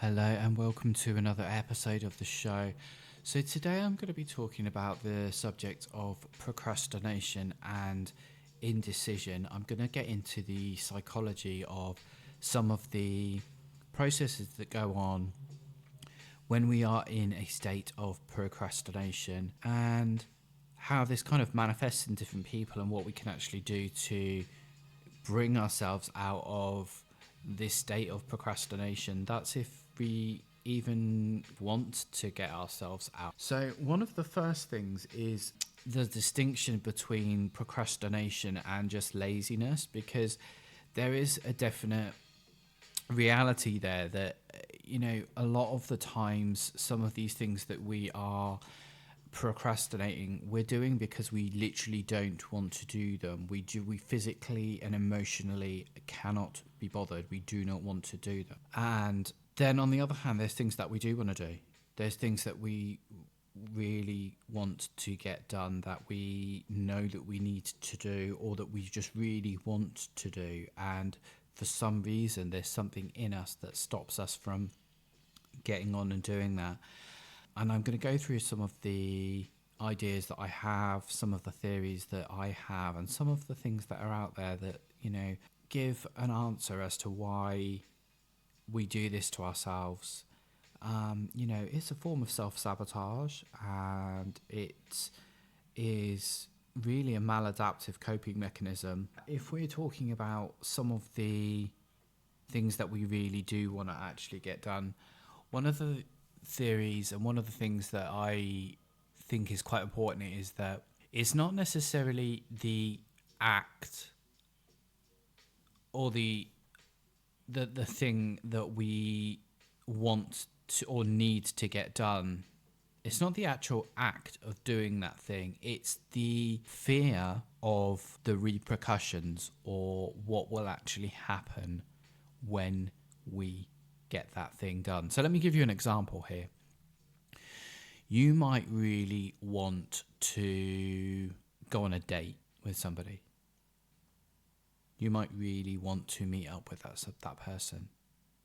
Hello and welcome to another episode of the show. So today I'm going to be talking about the subject of procrastination and indecision. I'm going to get into the psychology of some of the processes that go on when we are in a state of procrastination and how this kind of manifests in different people and what we can actually do to bring ourselves out of this state of procrastination. That's if we even want to get ourselves out. So one of the first things is the distinction between procrastination and just laziness, because there is a definite reality there that, a lot of the times some of these things that we are procrastinating we're doing because we literally don't want to do them. We physically and emotionally cannot be bothered. We do not want to do them. And then on the other hand, there's things that we do want to do. There's things that we really want to get done, that we know that we need to do, or that we just really want to do, and for some reason there's something in us that stops us from getting on and doing that. And I'm going to go through some of the ideas that I have, some of the theories that I have, and some of the things that are out there that, give an answer as to why we do this to ourselves. It's a form of self-sabotage, and it is really a maladaptive coping mechanism. If we're talking about some of the things that we really do want to actually get done, one of the theories and one of the things that I think is quite important is that it's not necessarily the act or the thing that we want to or need to get done. It's not the actual act of doing that thing. It's the fear of the repercussions or what will actually happen when we get that thing done. So let me give you an example here. You might really want to go on a date with somebody. You might really want to meet up with that person.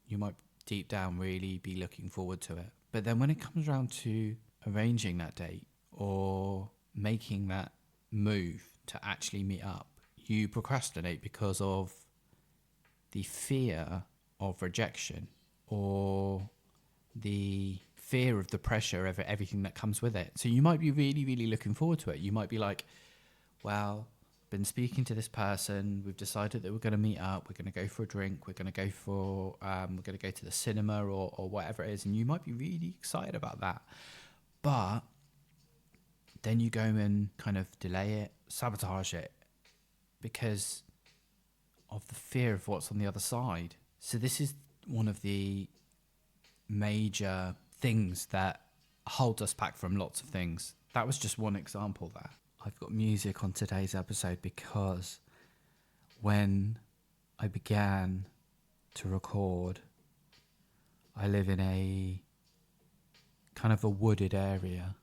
You might deep down really be looking forward to it. But then when it comes around to arranging that date or making that move to actually meet up, you procrastinate because of the fear of rejection or the fear of the pressure of everything that comes with it. So you might be really, really looking forward to it. You might be like, well, been speaking to this person, we've decided that we're going to meet up, we're going to go for a drink, we're going to go to the cinema or whatever it is, and you might be really excited about that. But then you go and kind of delay it, sabotage it, because of the fear of what's on the other side. So this is one of the major things that hold us back from lots of things. That was just one example there. I've got music on today's episode because when I began to record, I live in a kind of a wooded area.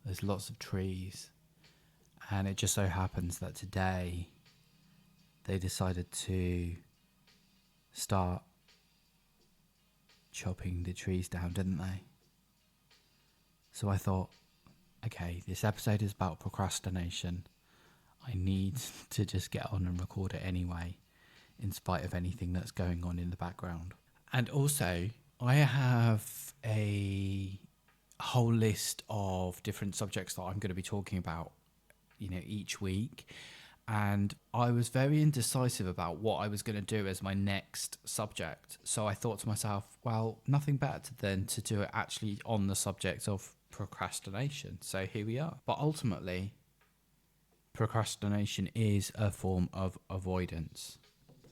There's lots of trees, and it just so happens that today they decided to start chopping the trees down, didn't they? So I thought, okay, this episode is about procrastination. I need to just get on and record it anyway, in spite of anything that's going on in the background. And also, I have a whole list of different subjects that I'm going to be talking about, each week. And I was very indecisive about what I was going to do as my next subject. So I thought to myself, well, nothing better than to do it actually on the subject of procrastination. So here we are. But ultimately, procrastination is a form of avoidance.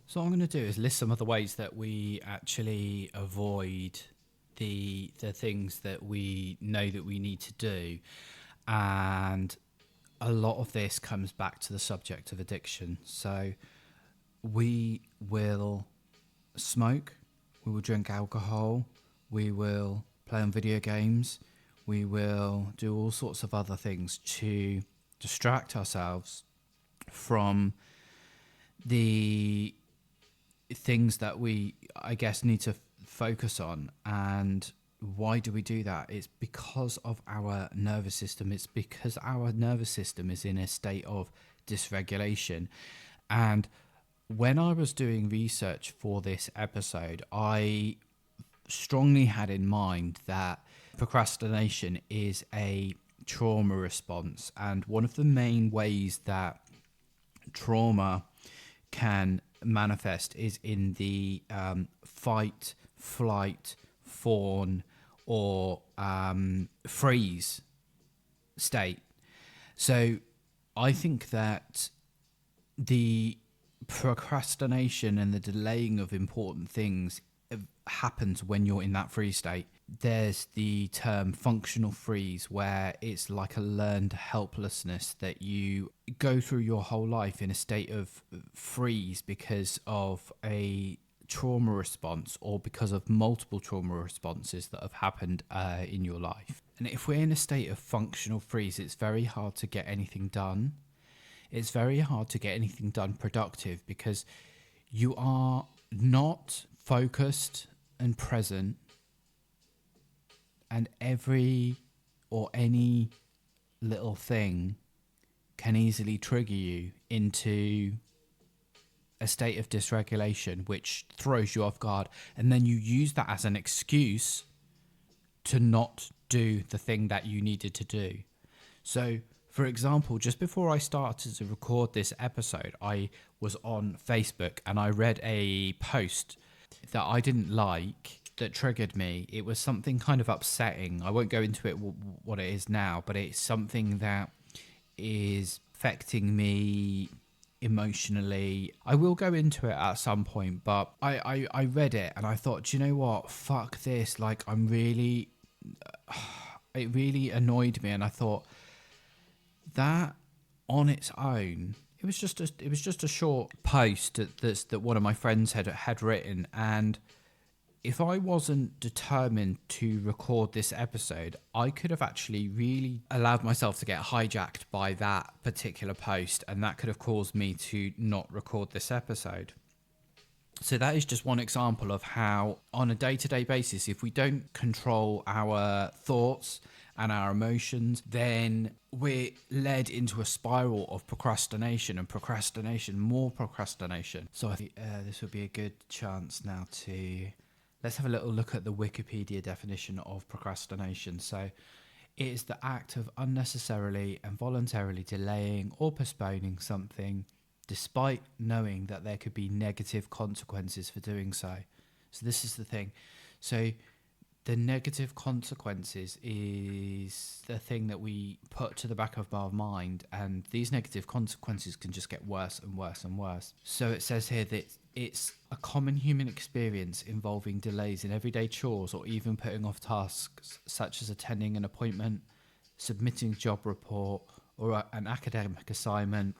So what I'm going to do is list some of the ways that we actually avoid the things that we know that we need to do. And a lot of this comes back to the subject of addiction. So we will smoke, we will drink alcohol, we will play on video games, we will do all sorts of other things to distract ourselves from the things that we, I guess, need to focus on. And why do we do that? It's because of our nervous system. It's because our nervous system is in a state of dysregulation. And when I was doing research for this episode, I strongly had in mind that procrastination is a trauma response. And one of the main ways that trauma can manifest is in the fight, flight, fawn, or freeze state. So I think that the procrastination and the delaying of important things happens when you're in that freeze state. There's the term functional freeze, where it's like a learned helplessness that you go through your whole life in a state of freeze because of a trauma response or because of multiple trauma responses that have happened in your life. And if we're in a state of functional freeze, it's very hard to get anything done. It's very hard to get anything done productive because you are not focused and present, and every or any little thing can easily trigger you into a state of dysregulation, which throws you off guard. And then you use that as an excuse to not do the thing that you needed to do. So, for example, just before I started to record this episode, I was on Facebook and I read a post that I didn't like that triggered me. It was something kind of upsetting. I won't go into it what it is now, but it's something that is affecting me emotionally. I will go into it at some point, but I read it and I thought, do you know what? Fuck this. Like, it really annoyed me, and I thought that on its own, it was just a short post that one of my friends had written, and if I wasn't determined to record this episode, I could have actually really allowed myself to get hijacked by that particular post, and that could have caused me to not record this episode. So that is just one example of how, on a day-to-day basis, if we don't control our thoughts and our emotions, then we're led into a spiral of procrastination and procrastination, more procrastination. So I think this would be a good chance now to... Let's have a little look at the Wikipedia definition of procrastination. So it is the act of unnecessarily and voluntarily delaying or postponing something despite knowing that there could be negative consequences for doing so. So this is the thing. So the negative consequences is the thing that we put to the back of our mind, and these negative consequences can just get worse and worse and worse. So it says here that it's a common human experience involving delays in everyday chores or even putting off tasks such as attending an appointment, submitting a job report or an academic assignment,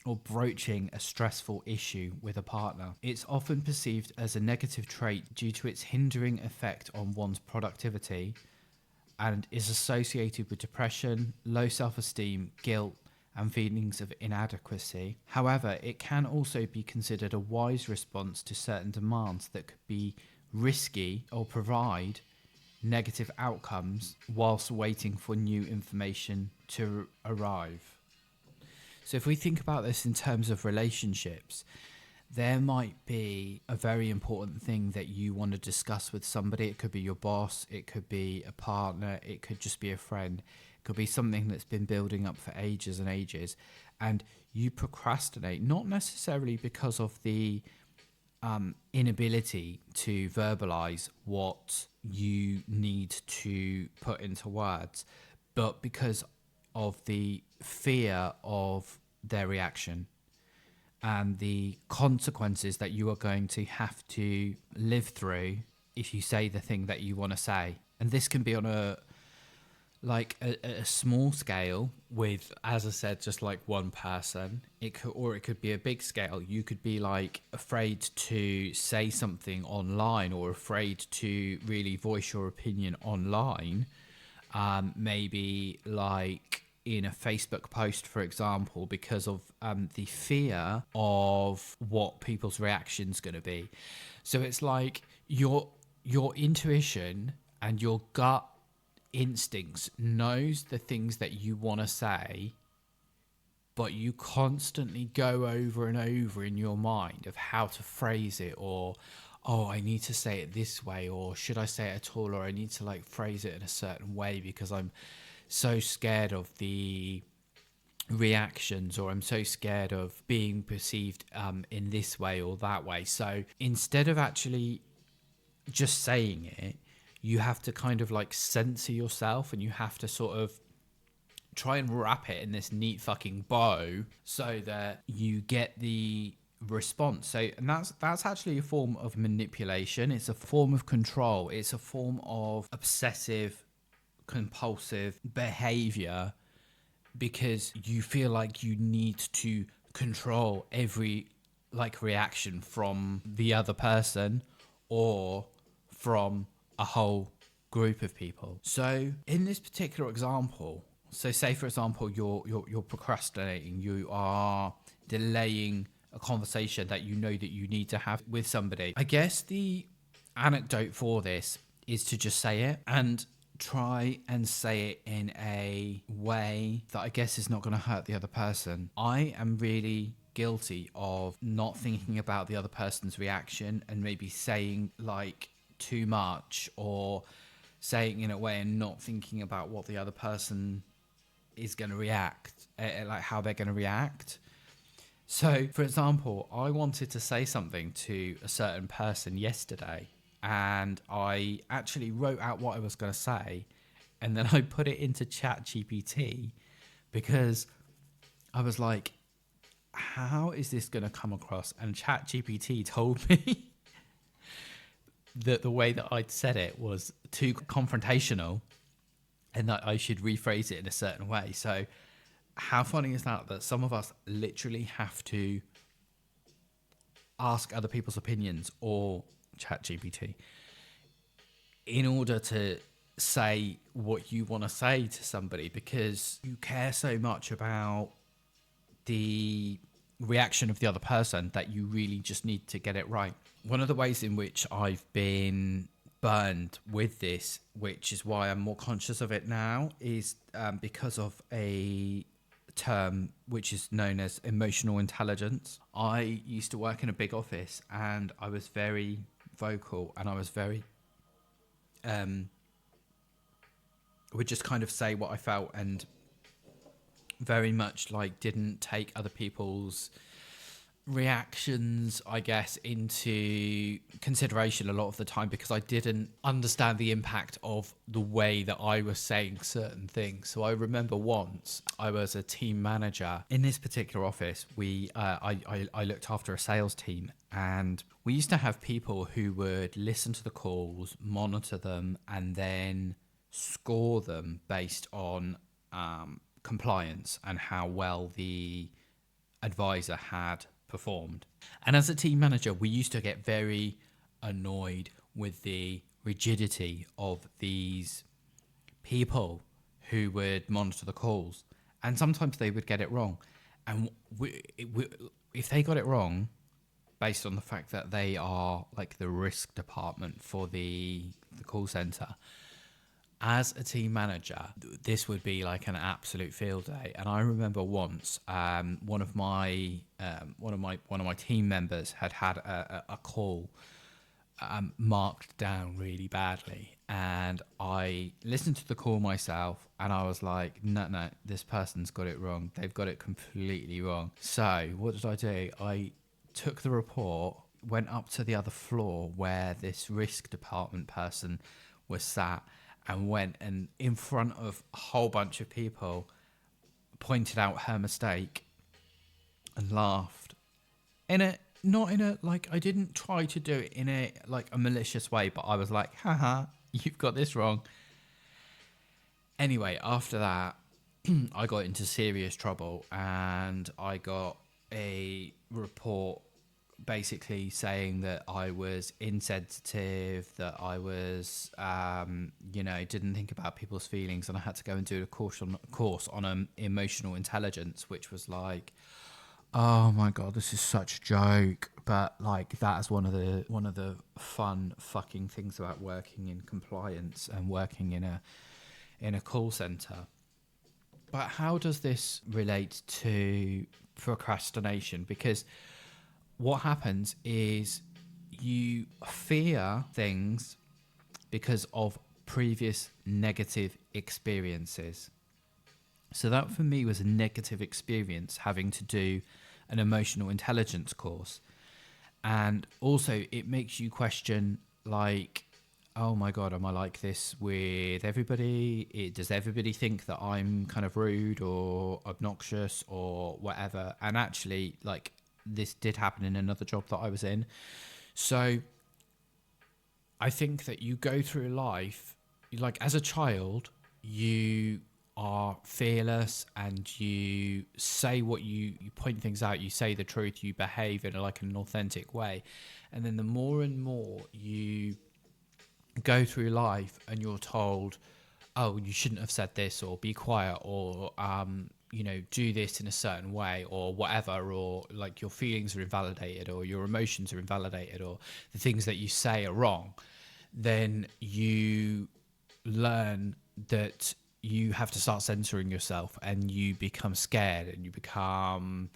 or broaching a stressful issue with a partner. It's often perceived as a negative trait due to its hindering effect on one's productivity and is associated with depression, low self-esteem, guilt, and feelings of inadequacy. However, it can also be considered a wise response to certain demands that could be risky or provide negative outcomes whilst waiting for new information to arrive. So if we think about this in terms of relationships, there might be a very important thing that you want to discuss with somebody. It could be your boss, it could be a partner, it could just be a friend. It could be something that's been building up for ages and ages, and you procrastinate, not necessarily because of the inability to verbalize what you need to put into words, but because of the fear of their reaction and the consequences that you are going to have to live through if you say the thing that you want to say. And this can be on a small scale with, as I said, just like one person. It could be a big scale. You could be like afraid to say something online or afraid to really voice your opinion online. Maybe like in a Facebook post, for example, because of the fear of what people's reaction's going to be. So it's like your intuition and your gut instincts knows the things that you want to say, but you constantly go over and over in your mind of how to phrase it, or oh, I need to say it this way, or should I say it at all, or I need to like phrase it in a certain way because I'm so scared of the reactions, or I'm so scared of being perceived in this way or that way. So instead of actually just saying it, you have to kind of like censor yourself, and you have to sort of try and wrap it in this neat fucking bow so that you get the response. So, and that's actually a form of manipulation. It's a form of control. It's a form of obsessive compulsive behavior, because you feel like you need to control every like reaction from the other person or from a whole group of people. So in this particular example, so say for example you're procrastinating, you are delaying a conversation that you know that you need to have with somebody. I guess the anecdote for this is to just say it, and try and say it in a way that I guess is not going to hurt the other person. I am really guilty of not thinking about the other person's reaction and maybe saying like too much, or saying in a way and not thinking about what the other person is going to react, like how they're going to react. So, for example, I wanted to say something to a certain person yesterday, and I actually wrote out what I was going to say, and then I put it into Chat GPT because I was like, how is this going to come across? And Chat GPT told me that the way that I'd said it was too confrontational and that I should rephrase it in a certain way. So how funny is that, that some of us literally have to ask other people's opinions or ChatGPT in order to say what you want to say to somebody, because you care so much about the reaction of the other person that you really just need to get it right. One of the ways in which I've been burned with this, which is why I'm more conscious of it now, is because of a term which is known as emotional intelligence. I used to work in a big office, and I was very vocal, and I was very would just kind of say what I felt, and very much like didn't take other people's reactions, I guess, into consideration a lot of the time, because I didn't understand the impact of the way that I was saying certain things. So I remember once I was a team manager in this particular office. I looked after a sales team, and we used to have people who would listen to the calls, monitor them, and then score them based on compliance and how well the advisor had performed. And as a team manager, we used to get very annoyed with the rigidity of these people who would monitor the calls, and sometimes they would get it wrong. And if they got it wrong based on the fact that they are like the risk department for the call center, as a team manager, this would be like an absolute field day. And I remember once, one of my team members had a call marked down really badly, and I listened to the call myself, and I was like, no, this person's got it wrong. They've got it completely wrong. So what did I do? I took the report, went up to the other floor where this risk department person was sat, and went and in front of a whole bunch of people pointed out her mistake and laughed. Not in a, like, I didn't try to do it in a, like, a malicious way, but I was like, haha, you've got this wrong. Anyway, after that, I got into serious trouble, and I got a report basically saying that I was insensitive, that I was, didn't think about people's feelings, and I had to go and do a course on emotional intelligence, which was like, Oh my god, this is such a joke. But like that is one of the fun fucking things about working in compliance and working in a call center. But how does this relate to procrastination? Because what happens is you fear things because of previous negative experiences. So that for me was a negative experience having to do an emotional intelligence course. And also it makes you question, like, oh my god, am I like this with everybody? Does everybody think that I'm kind of rude or obnoxious or whatever? And actually, like, this did happen in another job that I was in. So I think that you go through life, like as a child, you are fearless and you say what you point things out, you say the truth, you behave in like an authentic way. And then the more and more you go through life and you're told, oh, you shouldn't have said this, or be quiet, or do this in a certain way, or whatever, or like your feelings are invalidated, or your emotions are invalidated, or the things that you say are wrong, then you learn that you have to start censoring yourself, and you become scared and you become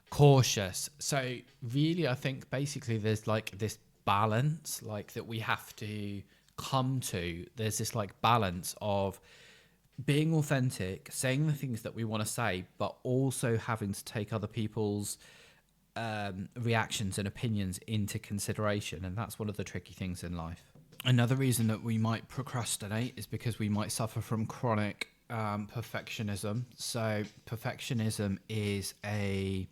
cautious. So really, I think basically there's like this balance like that we have to come to. There's this like balance of being authentic, saying the things that we want to say, but also having to take other people's reactions and opinions into consideration. And that's one of the tricky things in life. Another reason that we might procrastinate is because we might suffer from chronic perfectionism. So perfectionism is a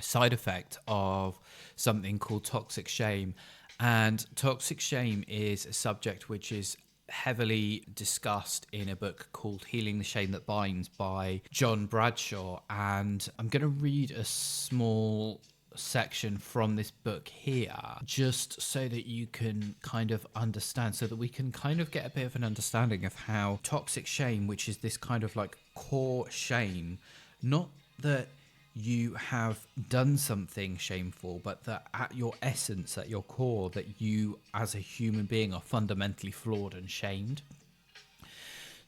side effect of something called toxic shame. And toxic shame is a subject which is heavily discussed in a book called Healing the Shame That Binds by John Bradshaw. And I'm going to read a small section from this book here just so that you can kind of understand, so that we can kind of get a bit of an understanding of how toxic shame, which is this kind of like core shame, not that you have done something shameful, but that at your essence, at your core, that you as a human being are fundamentally flawed and shamed.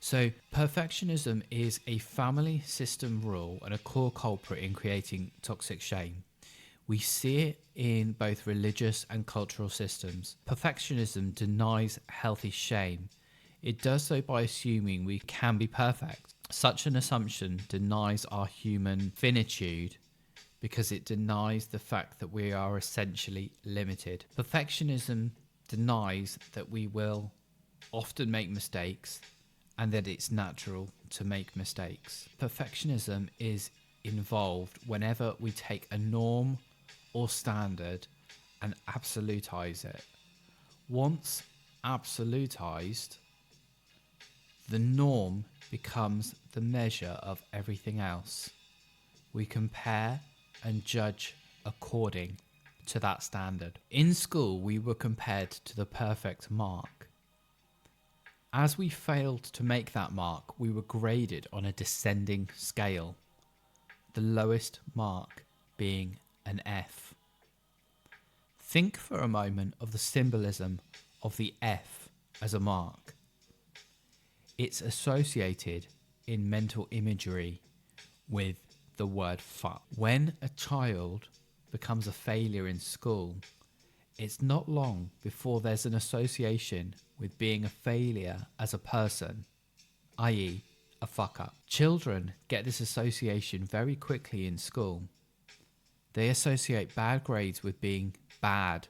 So perfectionism is a family system rule and a core culprit in creating toxic shame. We see it in both religious and cultural systems. Perfectionism denies healthy shame. It does so by assuming we can be perfect. Such an assumption denies our human finitude because it denies the fact that we are essentially limited. Perfectionism denies that we will often make mistakes and that it's natural to make mistakes. Perfectionism is involved whenever we take a norm or standard and absolutize it. Once absolutized, the norm becomes the measure of everything else. We compare and judge according to that standard. In school, we were compared to the perfect mark. As we failed to make that mark, we were graded on a descending scale, the lowest mark being an F. Think for a moment of the symbolism of the F as a mark. It's associated in mental imagery with the word fuck. When a child becomes a failure in school, it's not long before there's an association with being a failure as a person, i.e. a fuck up. Children get this association very quickly in school. They associate bad grades with being bad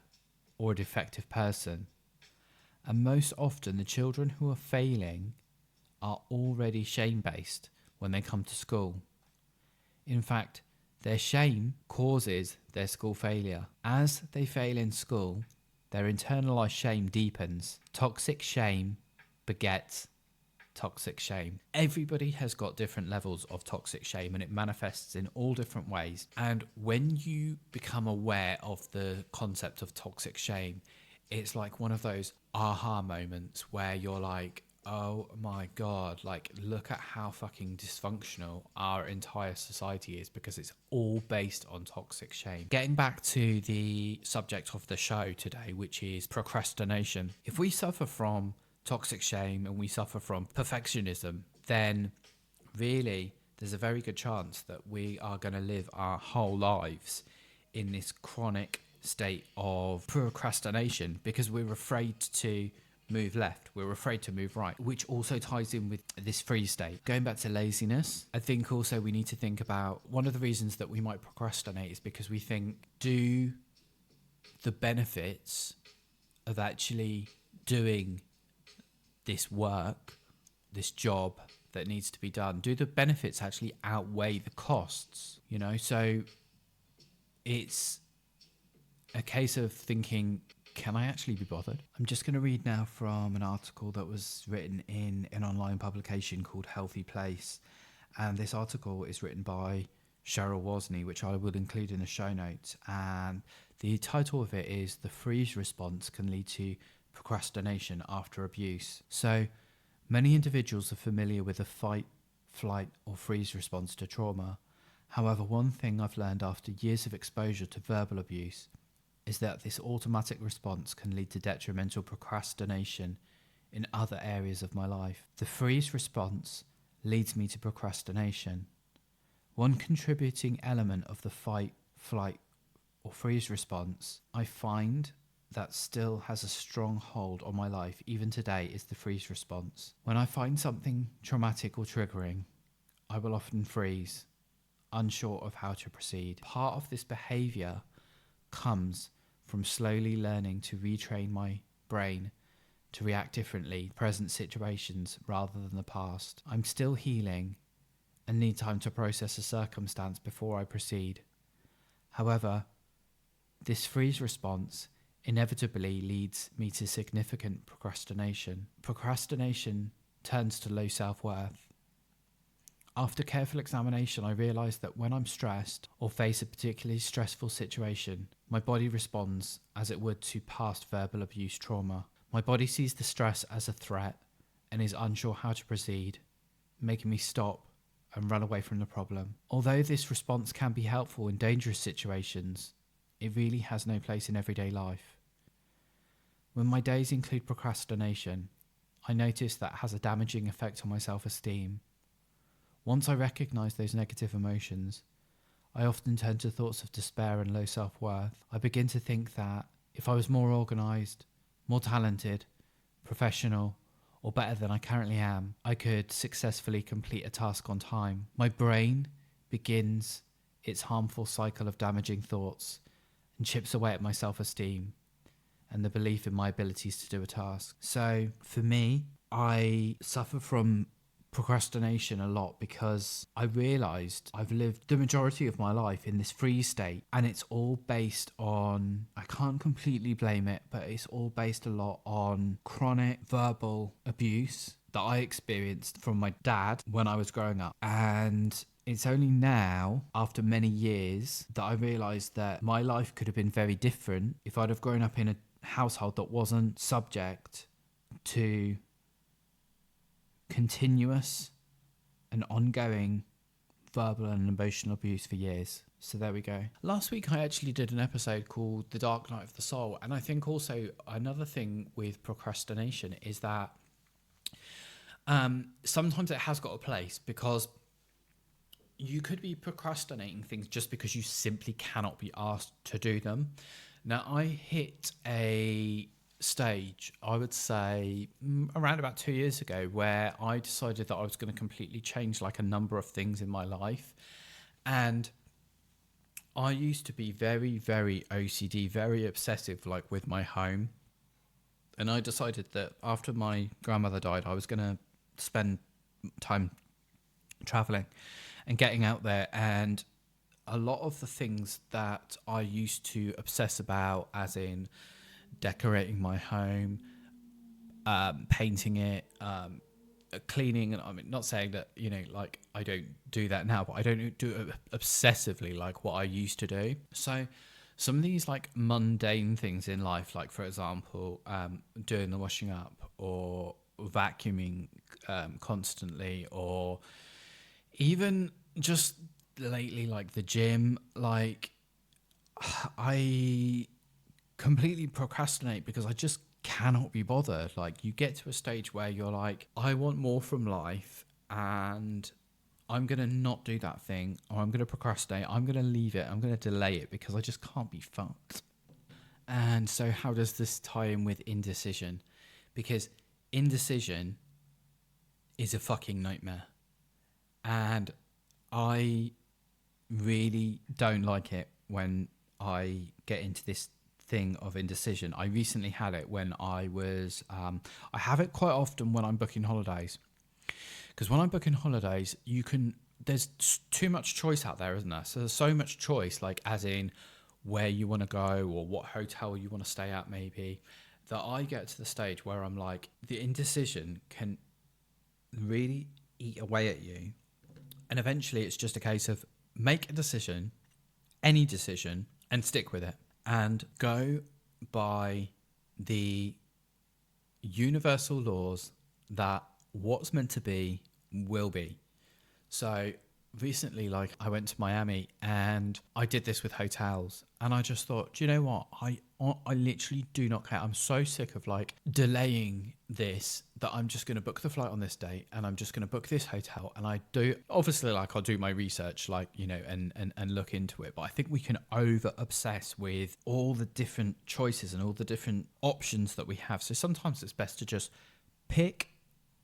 or a defective person. And most often the children who are failing are already shame-based when they come to school. In fact, their shame causes their school failure. As they fail in school, their internalized shame deepens. Toxic shame begets toxic shame. Everybody has got different levels of toxic shame and it manifests in all different ways. And when you become aware of the concept of toxic shame, it's like one of those aha moments where you're like, Oh my God. Like, look at how fucking dysfunctional our entire society is because it's all based on toxic shame. Getting back to the subject of the show today, which is procrastination. If we suffer from toxic shame and we suffer from perfectionism, then really there's a very good chance that we are going to live our whole lives in this chronic state of procrastination because we're afraid to move left, we're afraid to move right, which also ties in with this freeze state. Going back to laziness, I think also we need to think about one of the reasons that we might procrastinate is because we think, do the benefits of actually doing this work, this job that needs to be done, do the benefits actually outweigh the costs? You know, so it's a case of thinking, can I actually be bothered? I'm just going to read now from an article that was written in an online publication called Healthy Place. And this article is written by Cheryl Wozni, which I will include in the show notes. And the title of it is "The Freeze Response Can Lead to Procrastination After Abuse." So many individuals are familiar with the fight, flight, or freeze response to trauma. However, one thing I've learned after years of exposure to verbal abuse is that this automatic response can lead to detrimental procrastination in other areas of my life. The freeze response leads me to procrastination. One contributing element of the fight, flight, or freeze response I find that still has a strong hold on my life even today is the freeze response. When I find something traumatic or triggering, I will often freeze, unsure of how to proceed. Part of this behavior comes from slowly learning to retrain my brain to react differently to present situations rather than the past. I'm still healing and need time to process a circumstance before I proceed. However, this freeze response inevitably leads me to significant procrastination. Procrastination turns to low self-worth. After careful examination, I realised that when I'm stressed or face a particularly stressful situation, my body responds as it would to past verbal abuse trauma. My body sees the stress as a threat and is unsure how to proceed, making me stop and run away from the problem. Although this response can be helpful in dangerous situations, it really has no place in everyday life. When my days include procrastination, I notice that has a damaging effect on my self-esteem. Once I recognise those negative emotions, I often turn to thoughts of despair and low self-worth. I begin to think that if I was more organised, more talented, professional, or better than I currently am, I could successfully complete a task on time. My brain begins its harmful cycle of damaging thoughts and chips away at my self-esteem and the belief in my abilities to do a task. So for me, I suffer from procrastination a lot because I realised I've lived the majority of my life in this freeze state, and it's all based on, I can't completely blame it, but it's all based a lot on chronic verbal abuse that I experienced from my dad when I was growing up. And it's only now, after many years, that I realised that my life could have been very different if I'd have grown up in a household that wasn't subject to continuous and ongoing verbal and emotional abuse for years. So there we go. Last week I actually did an episode called The Dark Night of the Soul, and I think also another thing with procrastination is that sometimes it has got a place, because you could be procrastinating things just because you simply cannot be asked to do them. Now, I hit a stage, I would say around about 2 years ago, where I decided that I was going to completely change like a number of things in my life. And I used to be very, very OCD, very obsessive, like with my home. And I decided that after my grandmother died, I was going to spend time traveling and getting out there. And a lot of the things that I used to obsess about, as in decorating my home, painting it, cleaning, and I mean, not saying that, you know, like I don't do that now, but I don't do it obsessively like what I used to do. So some of these like mundane things in life, like for example, doing the washing up or vacuuming constantly, or even just lately, like the gym. Like, I completely procrastinate because I just cannot be bothered. Like, you get to a stage where you're like, I want more from life, and I'm going to not do that thing, or I'm going to procrastinate. I'm going to leave it. I'm going to delay it because I just can't be fucked. And so, how does this tie in with indecision? Because indecision is a fucking nightmare. And I really don't like it when I get into this thing of indecision. I recently had it when I have it quite often when I'm booking holidays. Because when I'm booking holidays, there's too much choice out there, isn't there? So there's so much choice, like as in where you want to go or what hotel you want to stay at, maybe, that I get to the stage where I'm like, the indecision can really eat away at you. And eventually it's just a case of make a decision, any decision, and stick with it. And go by the universal laws that what's meant to be will be. So recently, like, I went to Miami and I did this with hotels, and I just thought, do you know what? I literally do not care. I'm so sick of like delaying this that I'm just going to book the flight on this date, and I'm just going to book this hotel. And I do, obviously, like, I'll do my research, like, you know, and look into it. But I think we can over obsess with all the different choices and all the different options that we have. So sometimes it's best to just pick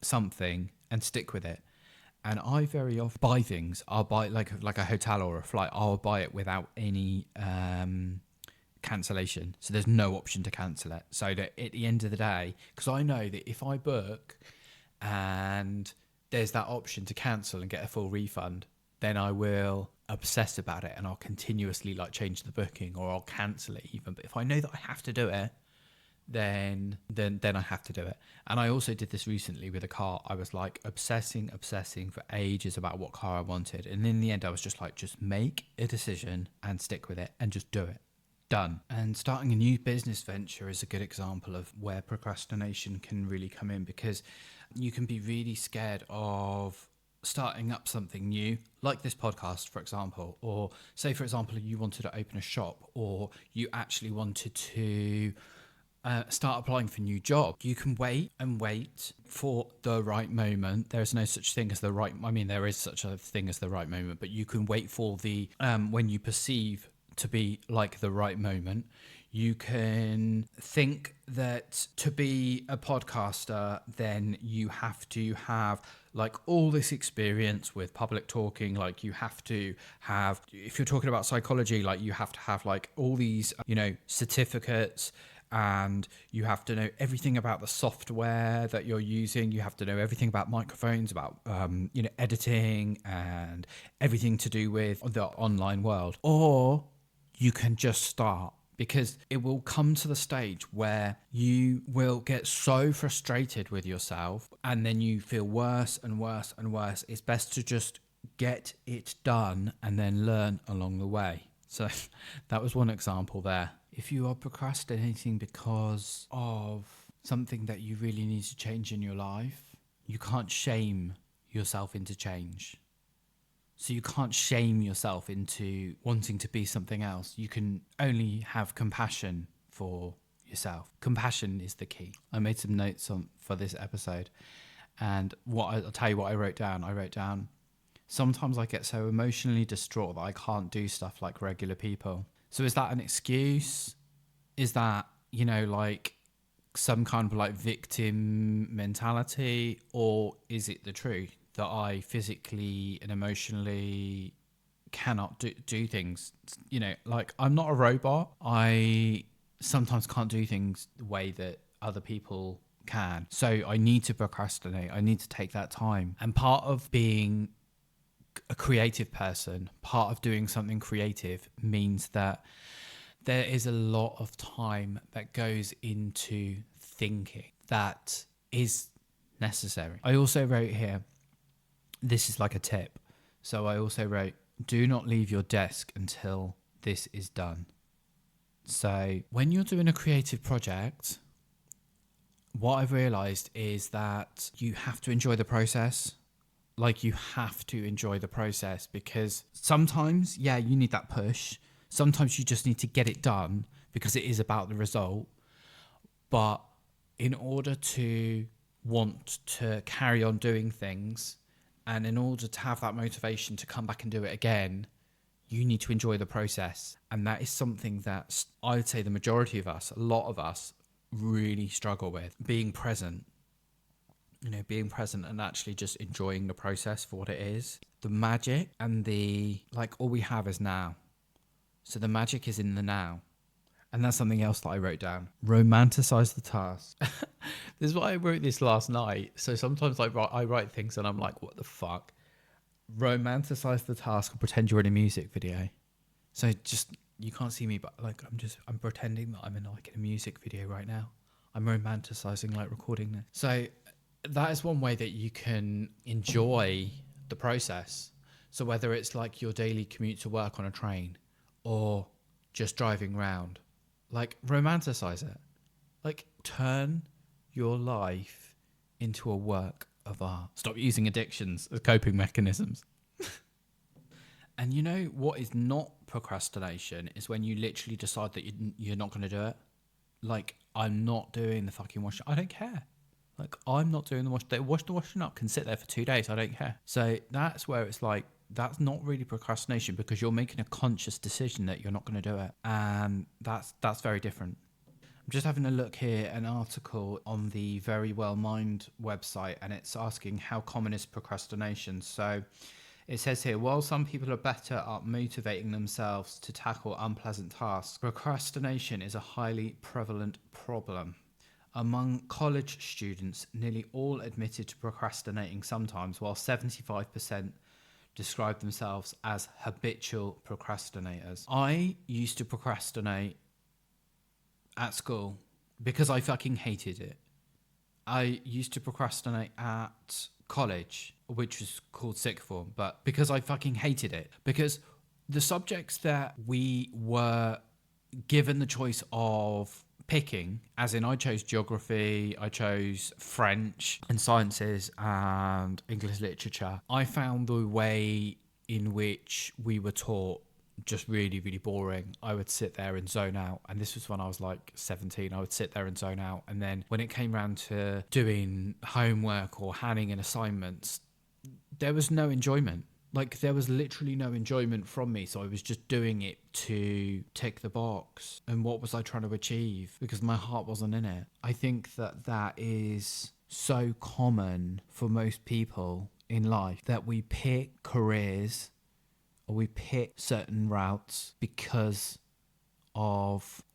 something and stick with it. And I very often buy things. I'll buy like a hotel or a flight. I'll buy it without any cancellation. So there's no option to cancel it. So that at the end of the day, because I know that if I book and there's that option to cancel and get a full refund, then I will obsess about it and I'll continuously like change the booking, or I'll cancel it even. But if I know that I have to do it, then I have to do it. And I also did this recently with a car. I was like obsessing for ages about what car I wanted, and in the end I was just like, just make a decision and stick with it and just do it. Done. And starting a new business venture is a good example of where procrastination can really come in, because you can be really scared of starting up something new, like this podcast, for example. Or say, for example, you wanted to open a shop, or you actually wanted to start applying for a new job. You can wait and wait for the right moment. There's no such thing as the right, I mean, there is such a thing as the right moment, but you can wait for the, when you perceive to be like the right moment. You can think that to be a podcaster, then you have to have like all this experience with public talking. Like you have to have, if you're talking about psychology, like you have to have like all these, you know, certificates, and you have to know everything about the software that you're using. You have to know everything about microphones, about you know, editing, and everything to do with the online world. Or you can just start, because it will come to the stage where you will get so frustrated with yourself, and then you feel worse and worse and worse. It's best to just get it done and then learn along the way. So that was one example there. If you are procrastinating because of something that you really need to change in your life, you can't shame yourself into change. So you can't shame yourself into wanting to be something else. You can only have compassion for yourself. Compassion is the key. I made some notes for this episode, and I'll tell you what I wrote down. I wrote down, sometimes I get so emotionally distraught that I can't do stuff like regular people. So is that an excuse? Is that, you know, like some kind of like victim mentality? Or is it the truth that I physically and emotionally cannot do things? You know, like, I'm not a robot. I sometimes can't do things the way that other people can. So I need to procrastinate. I need to take that time. And part of being a creative person, part of doing something creative, means that there is a lot of time that goes into thinking that is necessary. I also wrote here, this is like a tip. So I also wrote, do not leave your desk until this is done. So when you're doing a creative project, what I've realized is that you have to enjoy the process. Like, you have to enjoy the process, because sometimes, yeah, you need that push. Sometimes you just need to get it done because it is about the result. But in order to want to carry on doing things, and in order to have that motivation to come back and do it again, you need to enjoy the process. And that is something that I'd say the majority of us, a lot of us, really struggle with. Being present, being present and actually just enjoying the process for what it is. The magic and all we have is now. So the magic is in the now. And that's something else that I wrote down. Romanticize the task. This is why I wrote this last night. So sometimes I write things and I'm like, what the fuck? Romanticize the task and pretend you're in a music video. So just, you can't see me, but I'm pretending that I'm in a music video right now. I'm romanticizing recording this. So that is one way that you can enjoy the process. So whether it's your daily commute to work on a train or just driving around, romanticize it. Turn your life into a work of art. Stop using addictions as coping mechanisms. And you know what is not procrastination is when you literally decide that you're not going to do it. I'm not doing the fucking washing. I don't care. I'm not doing the washing. The washing up can sit there for 2 days. I don't care. So that's where it's that's not really procrastination, because you're making a conscious decision that you're not going to do it. And that's very different. I'm just having a look here, an article on the Very Well Mind website, and it's asking how common is procrastination. So it says here, while some people are better at motivating themselves to tackle unpleasant tasks, procrastination is a highly prevalent problem. Among college students, nearly all admitted to procrastinating sometimes, while 75% describe themselves as habitual procrastinators. I used to procrastinate at school because I fucking hated it. I used to procrastinate at college, which was called sixth form, but because I fucking hated it. Because the subjects that we were given the choice of picking, as in I chose geography, I chose French and sciences and English literature, I found the way in which we were taught just really, really boring. I would sit there and zone out. And this was when I was 17. I would sit there and zone out. And then when it came around to doing homework or handing in assignments, there was no enjoyment. There was literally no enjoyment from me. So I was just doing it to tick the box. And what was I trying to achieve? Because my heart wasn't in it. I think that is so common for most people in life, that we pick careers or we pick certain routes because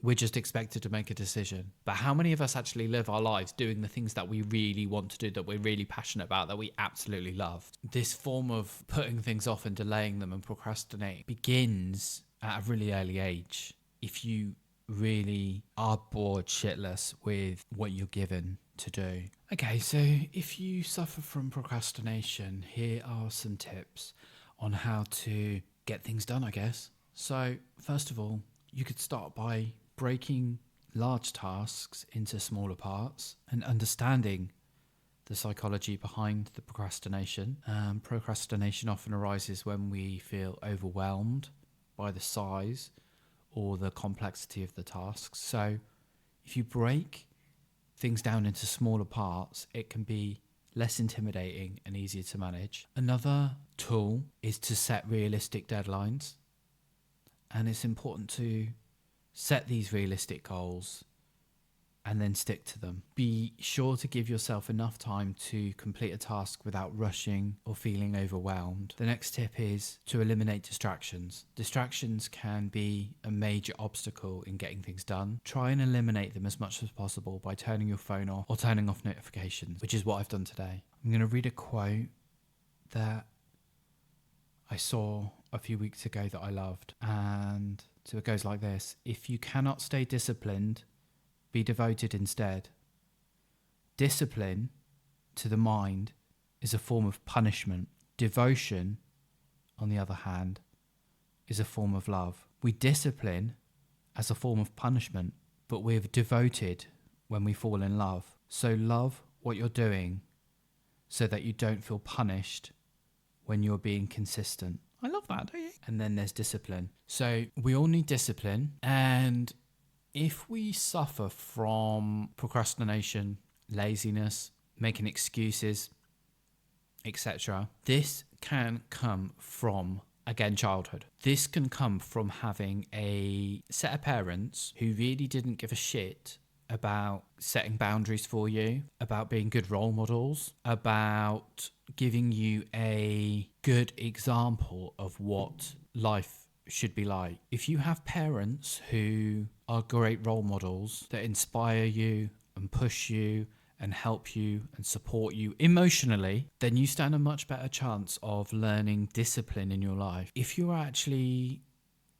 we're just expected to make a decision. But how many of us actually live our lives doing the things that we really want to do, that we're really passionate about, that we absolutely love? This form of putting things off and delaying them and procrastinating begins at a really early age. If you really are bored shitless with what you're given to do. Okay, so if you suffer from procrastination, here are some tips on how to get things done, I guess. So first of all, you could start by breaking large tasks into smaller parts and understanding the psychology behind the procrastination. Procrastination often arises when we feel overwhelmed by the size or the complexity of the tasks. So if you break things down into smaller parts, it can be less intimidating and easier to manage. Another tool is to set realistic deadlines. And it's important to set these realistic goals and then stick to them. Be sure to give yourself enough time to complete a task without rushing or feeling overwhelmed. The next tip is to eliminate distractions. Distractions can be a major obstacle in getting things done. Try and eliminate them as much as possible by turning your phone off or turning off notifications, which is what I've done today. I'm going to read a quote that I saw a few weeks ago that I loved. And so it goes like this: if you cannot stay disciplined, be devoted instead. Discipline to the mind is a form of punishment. Devotion, on the other hand, is a form of love. We discipline as a form of punishment, but we're devoted when we fall in love. So love what you're doing so that you don't feel punished when you're being consistent. I love that, don't you? And then there's discipline. So we all need discipline. And if we suffer from procrastination, laziness, making excuses, etc., this can come from, again, childhood. This can come from having a set of parents who really didn't give a shit about setting boundaries for you, about being good role models, about giving you a good example of what life should be like. If you have parents who are great role models that inspire you and push you and help you and support you emotionally, then you stand a much better chance of learning discipline in your life. If you're actually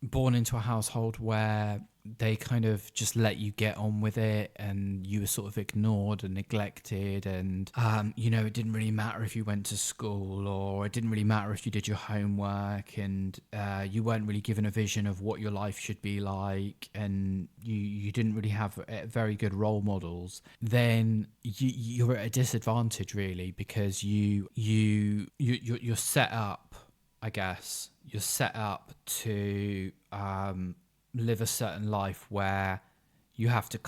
born into a household where they kind of just let you get on with it and you were sort of ignored and neglected, and it didn't really matter if you went to school, or it didn't really matter if you did your homework, and you weren't really given a vision of what your life should be like, and you didn't really have very good role models, then you're at a disadvantage, really, because you're set up, I guess, you're set up to live a certain life where you have to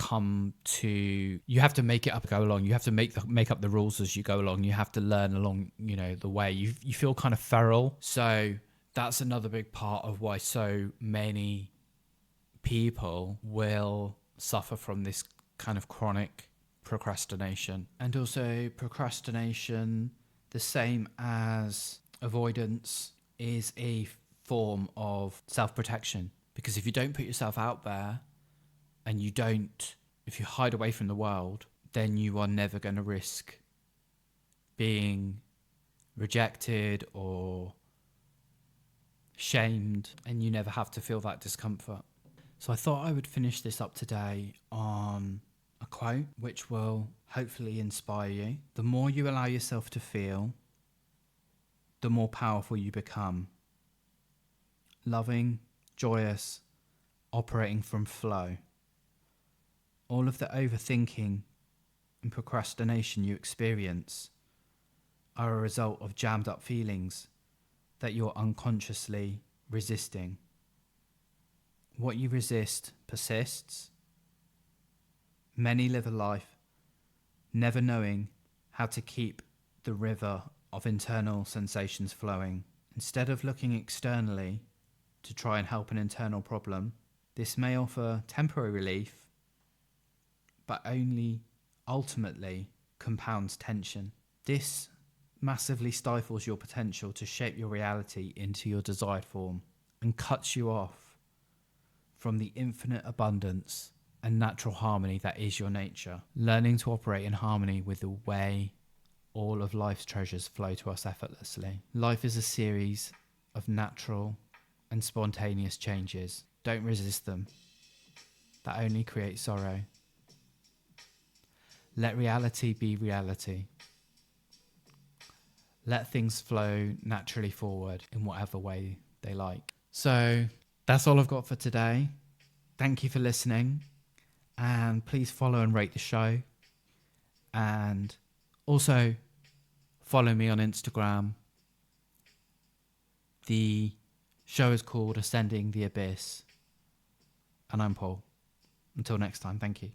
make it up, go along. You have to make up the rules as you go along. You have to learn along, the way. You feel kind of feral. So that's another big part of why so many people will suffer from this kind of chronic procrastination. And also procrastination, the same as avoidance, is a form of self-protection, because if you don't put yourself out there and if you hide away from the world, then you are never going to risk being rejected or shamed, and you never have to feel that discomfort. So I thought I would finish this up today on a quote which will hopefully inspire you. The more you allow yourself to feel, the more powerful you become. Loving, joyous, operating from flow. All of the overthinking and procrastination you experience are a result of jammed up feelings that you're unconsciously resisting. What you resist persists. Many live a life never knowing how to keep the river of internal sensations flowing. Instead of looking externally to try and help an internal problem, this may offer temporary relief, but only ultimately compounds tension. This massively stifles your potential to shape your reality into your desired form and cuts you off from the infinite abundance and natural harmony that is your nature. Learning to operate in harmony with the way all of life's treasures flow to us effortlessly. Life is a series of natural and spontaneous changes. Don't resist them. That only creates sorrow. Let reality be reality. Let things flow naturally forward in whatever way they like. So that's all I've got for today. Thank you for listening. And please follow and rate the show. And also follow me on Instagram. The show is called Ascending the Abyss. And I'm Paul. Until next time, thank you.